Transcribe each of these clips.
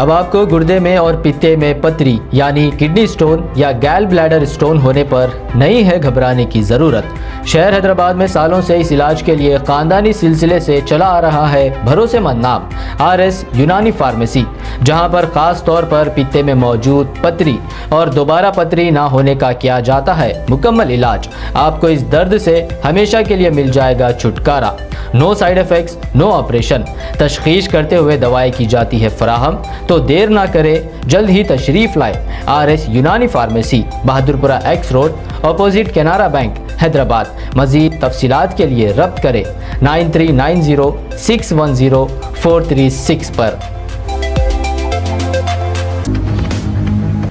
अब आपको गुर्दे में और पित्ते में पथरी यानी किडनी स्टोन या गैल ब्लैडर स्टोन होने पर नहीं है घबराने की ज़रूरत। शहर हैदराबाद में सालों से इस इलाज के लिए खानदानी सिलसिले से चला आ रहा है भरोसेमंद नाम RS यूनानी फार्मेसी, जहां पर खास तौर पर पित्ते में मौजूद पथरी और दोबारा पथरी ना होने का किया जाता है मुकम्मल इलाज। आपको इस दर्द से हमेशा के लिए मिल जाएगा छुटकारा। No side effects, no operation. तशखीस करते हुए दवाएं की जाती है फराहम। तो देर ना करें, जल्द ही तशरीफ लाए RS यूनानी pharmacy, Bahadurpura X road, opposite Canara bank, Hyderabad. मज़ीद तफसीलात के लिए रब्त करें 9390610436 पर।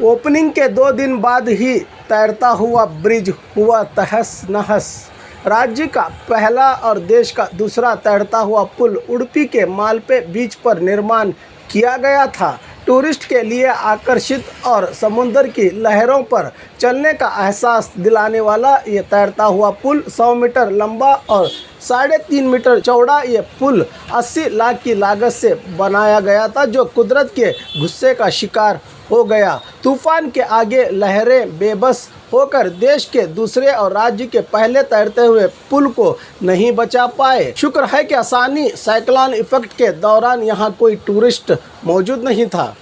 ओपनिंग के 2 दिन बाद ही तैरता हुआ ब्रिज हुआ तहस नहस। राज्य का पहला और देश का दूसरा तैरता हुआ पुल उडुपी के मालपे बीच पर निर्माण किया गया था। टूरिस्ट के लिए आकर्षित और समुद्र की लहरों पर चलने का एहसास दिलाने वाला ये तैरता हुआ पुल 100 मीटर लंबा और 3.5 मीटर चौड़ा ये पुल 80 लाख की लागत से बनाया गया था, जो कुदरत के गुस्से का शिकार हो गया। तूफान के आगे लहरें बेबस होकर देश के दूसरे और राज्य के पहले तैरते हुए पुल को नहीं बचा पाए। शुक्र है कि आसानी साइक्लोन इफेक्ट के दौरान यहाँ कोई टूरिस्ट मौजूद नहीं था।